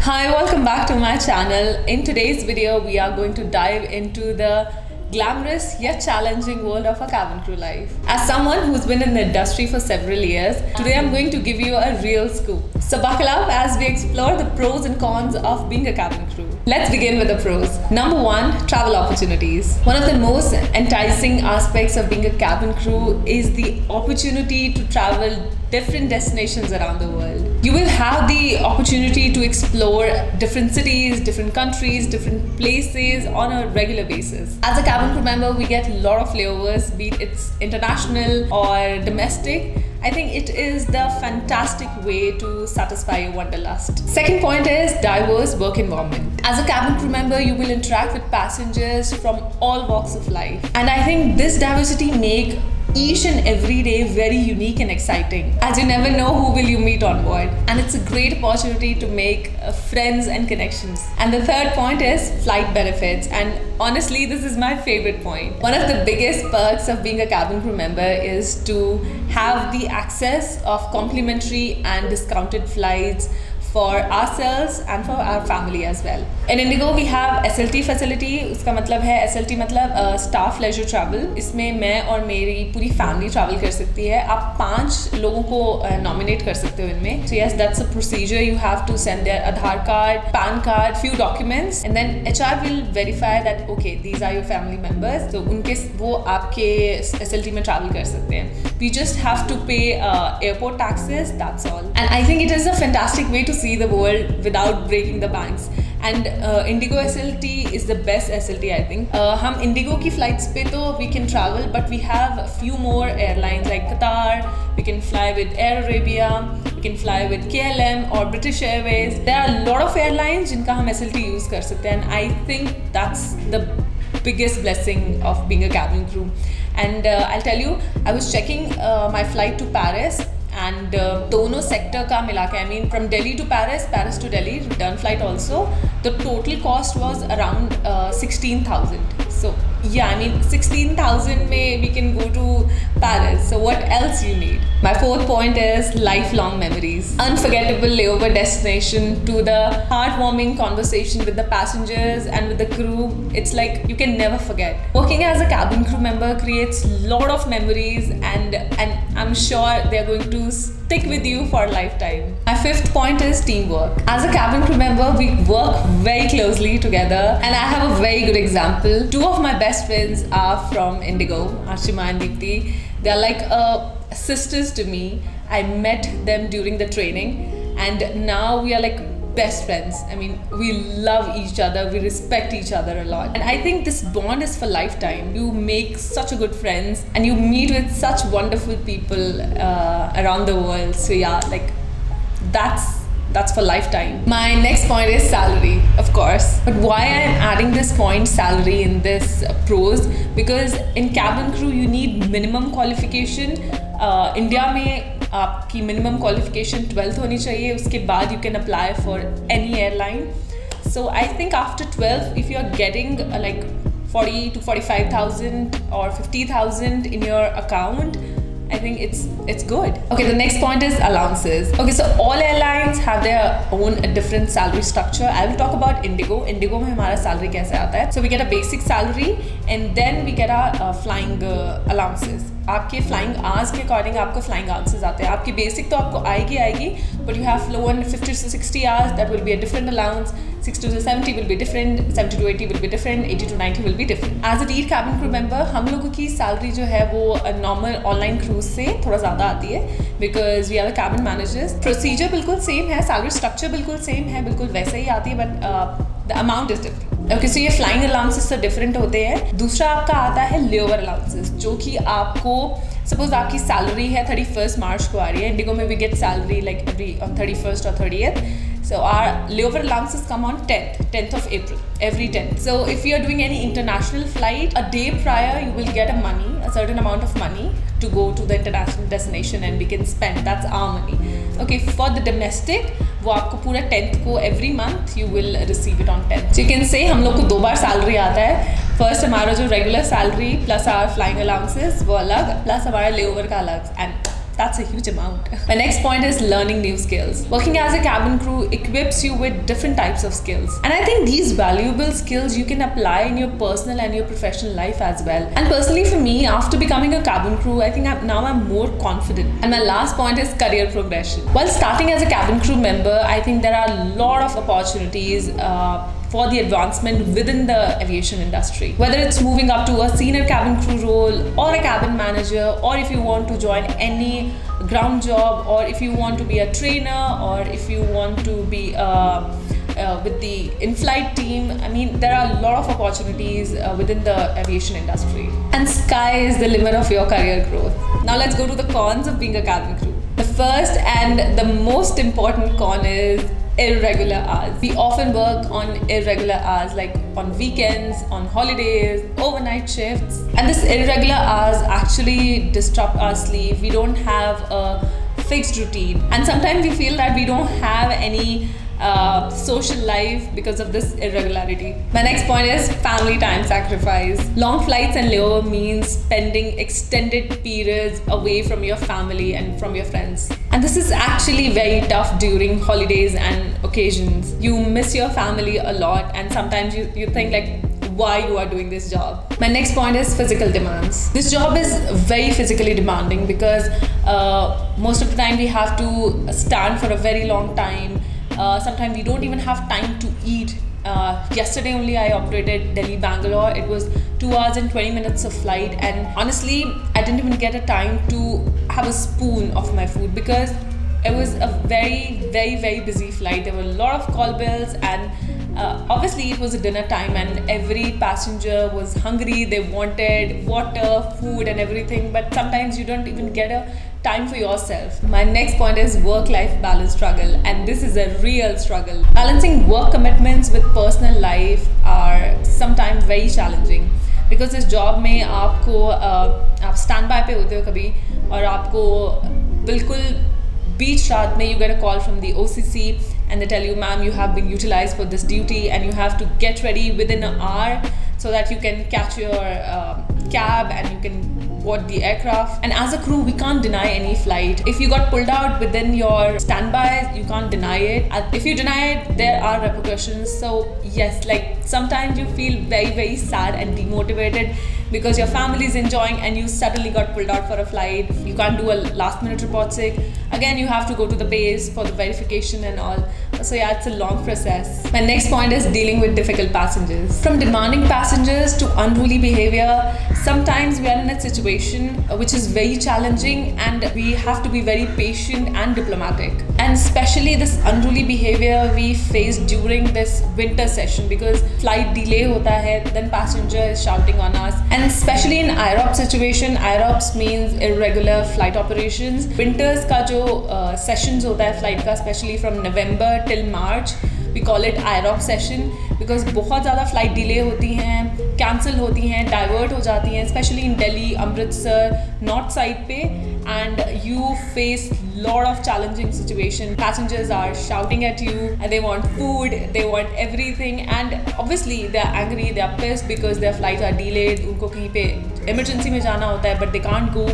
Hi, welcome back to my channel. In today's video, we are going to dive into the glamorous yet challenging world of a cabin crew life. As someone who's been in the industry for several years, today I'm going to give you a real scoop. So buckle up as we explore the pros and cons of being a cabin crew. Let's begin with the pros. Number one, travel opportunities. One of the most enticing aspects of being a cabin crew is the opportunity to travel different destinations around the world. You will have the opportunity to explore different cities, different countries, different places on a regular basis. As a cabin crew member, we get a lot of layovers, be it's international or domestic. I think it is the fantastic way to satisfy your wanderlust. Second point is diverse work environment. As a cabin crew member, you will interact with passengers from all walks of life. And I think this diversity make each and every day very unique and exciting, as you never know who will you meet on board, and it's a great opportunity to make friends and connections. And the third point is flight benefits, and honestly this is my favorite point. One of the biggest perks of being a cabin crew member is to have the access of complimentary and discounted flights for ourselves and for our family as well. In Indigo we have SLT facility. उसका मतलब है SLT मतलब staff leisure travel. इसमें मैं और मेरी पूरी family travel कर सकती है. आप 5 लोगों को nominate कर सकते हो इनमें. So yes, that's a procedure. You have to send their Aadhaar card, PAN card, few documents, and then HR will verify that okay, these are your family members. So उनके वो आपके SLT में travel कर सकते हैं. We just have to pay airport taxes. That's all. And I think it is a fantastic way to see the world without breaking the banks. And Indigo SLT is the best SLT, I think. हम Indigo की flights पे तो we can travel, but we have a few more airlines like Qatar. We can fly with Air Arabia. We can fly with KLM or British Airways. There are a lot of airlines जिनका हम SLT use कर सकते हैं, and I think that's the biggest blessing of being a cabin crew. And I'll tell you, I was checking my flight to Paris. And दोनों sector का मिला के, I mean from Delhi to Paris, Paris to Delhi, return flight also, the total cost was around 16,000. So yeah, I mean 16,000 में we can go to Paris. So what else you need? My fourth point is lifelong memories. Unforgettable layover destination to the heartwarming conversation with the passengers and with the crew. It's like you can never forget. Working as a cabin crew member creates a lot of memories, and I'm sure they're going to stick with you for a lifetime. My fifth point is teamwork. As a cabin crew member, we work very closely together, and I have a very good example. Two of my best friends are from Indigo, Archima and Deepti. They're like sisters to me. I met them during the training, and now we are like best friends. I mean, we love each other, we respect each other a lot, and I think this bond is for lifetime. You make such a good friends, and you meet with such wonderful people around the world. So yeah, like that's for lifetime. My next point is salary, of course. But why I'm adding this point salary in this pros? Because in cabin crew you need minimum qualification. India में आपकी minimum qualification 12th होनी चाहिए. उसके बाद you can apply for any airline. So I think after 12, if you are getting like 40 to 45,000 or 50,000 in your account, I think it's good. Okay, the next point is allowances. Okay, so all airlines have their own different salary structure. I will talk about Indigo. Indigo में हमारा salary कैसे आता है? So we get a basic salary, and then we get our flying allowances. आपके flying hours के according आपको flying allowances आते हैं. आपकी basic तो आपको आएगी, but you have flown 50 to 60 hours, that will be a different allowance. 60 to 70 will be different, 70 to 80 will be different, 80 to 90 will be different. As a lead cabin crew member, हम लोगों की salary जो है वो normal online cruise से थोड़ा ज़्यादा आती है, because we are the cabin managers. Procedure बिल्कुल same है, salary structure बिल्कुल same है, बिल्कुल वैसे ही आती है, but the amount is different. Okay, so ये flying allowances से different होते हैं. दूसरा आपका आता है layover allowances, जो कि आपको suppose आपकी salary है 31st March को आ रही है. Indigo में we get salary like on 31st or 30th. So our layover allowances come on 10th of April, every 10th. So if you are doing any international flight, a day prior you will get a certain amount of money to go to the international destination, and we can spend. That's our money. Okay, for the domestic, वो आपको पूरा 10th को every month you will receive it on 10th. So you can say हम लोग को 2 बार salary आता है. First हमारा जो regular salary plus our flying allowances वो अलग, plus हमारा layover का अलग, and That's a huge amount. My next point is learning new skills. Working as a cabin crew equips you with different types of skills. And I think these valuable skills you can apply in your personal and your professional life as well. And personally for me, after becoming a cabin crew, I think now I'm more confident. And my last point is career progression. While starting as a cabin crew member, I think there are a lot of opportunities for the advancement within the aviation industry. Whether it's moving up to a senior cabin crew role or a cabin manager, or if you want to join any ground job, or if you want to be a trainer, or if you want to be with the in-flight team. I mean, there are a lot of opportunities within the aviation industry. And sky is the limit of your career growth. Now let's go to the cons of being a cabin crew. The first and the most important con is irregular hours. We often work on irregular hours, like on weekends, on holidays, overnight shifts. And this irregular hours actually disrupt our sleep. We don't have a fixed routine. And sometimes we feel that we don't have any social life because of this irregularity. My next point is family time sacrifice. Long flights and layover means spending extended periods away from your family and from your friends. And this is actually very tough during holidays and occasions. You miss your family a lot, and sometimes you think like, why you are doing this job. My next point is physical demands. This job is very physically demanding because most of the time we have to stand for a very long time. Sometimes we don't even have time to eat. Yesterday only I operated Delhi-Bangalore. It was 2 hours and 20 minutes of flight, and honestly I didn't even get a time to have a spoon of my food because it was a very busy flight. There were a lot of call bills, and obviously it was a dinner time and every passenger was hungry. They wanted water, food and everything, but sometimes you don't even get a time for yourself. My next point is work-life balance struggle, and this is a real struggle. Balancing work commitments with personal life are sometimes very challenging because इस job में आपको आप stand by पे होते हो कभी, और आपको बिल्कुल बीच रात में you get a call from the OCC and they tell you, ma'am, you have been utilized for this duty and you have to get ready within an hour so that you can catch your cab and you can board the aircraft. And as a crew, we can't deny any flight. If you got pulled out within your standby, you can't deny it. If you deny it, there are repercussions. So yes, like sometimes you feel very sad and demotivated because your family is enjoying and you suddenly got pulled out for a flight. You can't do a last minute report sick. Again, you have to go to the base for the verification and all. So yeah, it's a long process. My next point is dealing with difficult passengers. From demanding passengers to unruly behavior, sometimes we are in a situation which is very challenging and we have to be very patient and diplomatic. And especially this unruly behavior we face during this winter session because flight delay hota hai, then passenger is shouting on us. And especially in IROP situation, IROPS means irregular flight operations. Winters ka jo sessions hota hai flight ka, especially from November till March, we call it IROP session because बहुत ज़्यादा flight delay होती हैं, cancel होती हैं, divert हो जाती हैं, especially in Delhi, Amritsar, north side पे, and you face lot of challenging situation. Passengers are shouting at you and they want food, they want everything, and obviously they are angry, they are pissed because their flights are delayed. उनको कहीं पे emergency में जाना होता है but they can't go.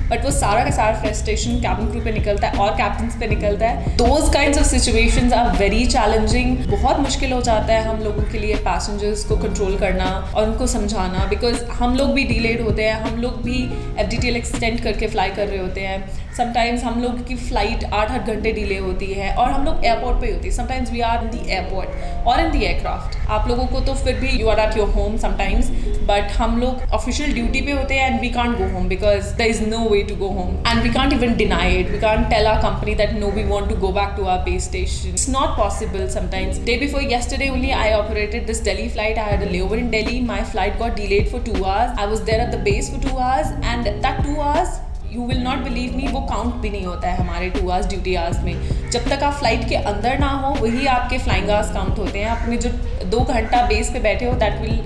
But वो सारा का सारा frustration cabin crew पे निकलता है और captains पे निकलता है. Those kinds of situations are very challenging. बहुत मुश्किल हो जाता है हम लोगों के लिए passengers को control करना और उनको समझाना because हम लोग भी delayed होते हैं, हम लोग भी FDTL extend करके fly कर रहे होते हैं. Sometimes हम लोग की flight 8-8 घंटे delay होती है और हम लोग airport पे होती है. Sometimes we are in the airport or in the aircraft. आप लोगों को तो फिर भी you are at your home sometimes, but हम लोग official duty पे होते हैं and we can't go home because there is no way to go home and we can't even deny it. We can't tell our company that no, we want to go back to our base station. It's not possible sometimes. Day before yesterday only I operated this Delhi flight. I had a layover in Delhi. My flight got delayed for 2 hours. I was there at the base for 2 hours and that 2 hours, you will not believe me, वो count भी नहीं होता है हमारे 2 hours duty hours में. जब तक आप फ्लाइट के अंदर ना हो वही आपके फ्लाइंग आवर्स काउंट होते हैं. आपने जो 2 घंटा बेस पे बैठे हो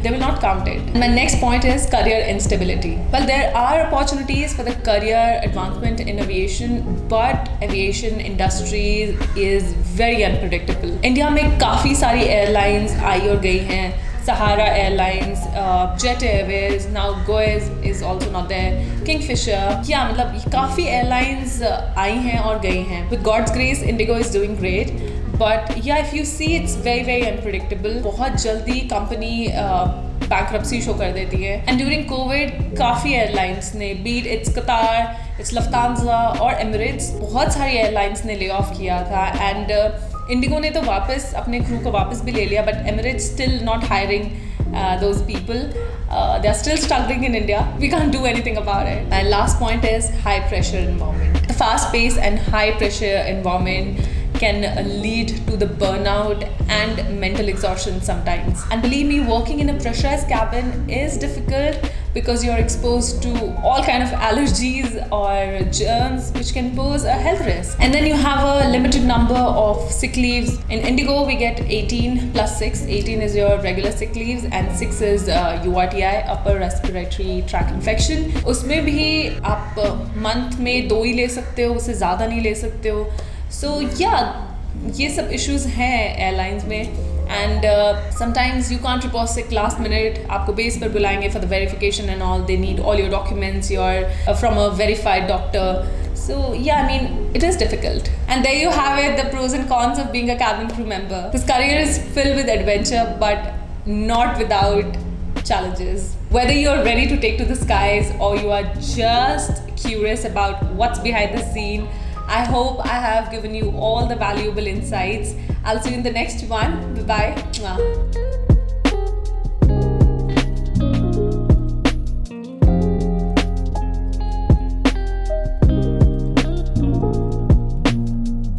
they will not count it. My next point is career instability. Well, there are opportunities for the career advancement in aviation, but aviation industry is very unpredictable. India में काफ़ी सारी एयरलाइंस आई और गई हैं. Sahara Airlines, Jet Airways, now Goes is also not there, Kingfisher. Yeah, मतलब काफ़ी airlines आई हैं और गई हैं. With God's grace, Indigo is doing great. But yeah, if you see, it's very very unpredictable. बहुत जल्दी company bankruptcy शो कर देती है. And during COVID, काफ़ी airlines ने, be it's Qatar, it's Lufthansa और Emirates, बहुत सारी airlines ने lay off किया था. And इंडिगो ने तो वापस अपने क्रू को वापस भी ले लिया, but Emirates still not hiring those people. They are still struggling in India. We can't do anything about it. And last point is high pressure environment. The fast pace and high pressure environment can lead to the burnout and mental exhaustion sometimes. And believe me, working in a pressurized cabin is difficult because you're exposed to all kind of allergies or germs which can pose a health risk. And then you have a limited number of sick leaves. In Indigo, we get 18 plus 6. 18 is your regular sick leaves and 6 is URTI, upper respiratory tract infection. उसमें भी आप month में 2 ही ले सकते हो, उससे ज़्यादा नहीं ले सकते हो. So yeah, ये सब issues हैं airlines में. And sometimes you can't report sick last minute. आपको base पर बुलाएंगे for the verification and all. They need all your documents. You're from a verified doctor. So yeah, I mean, it is difficult. And there you have it, the pros and cons of being a cabin crew member. This career is filled with adventure, but not without challenges. Whether you're ready to take to the skies or you are just curious about what's behind the scene, I hope I have given you all the valuable insights. I'll see you in the next one. Bye-bye.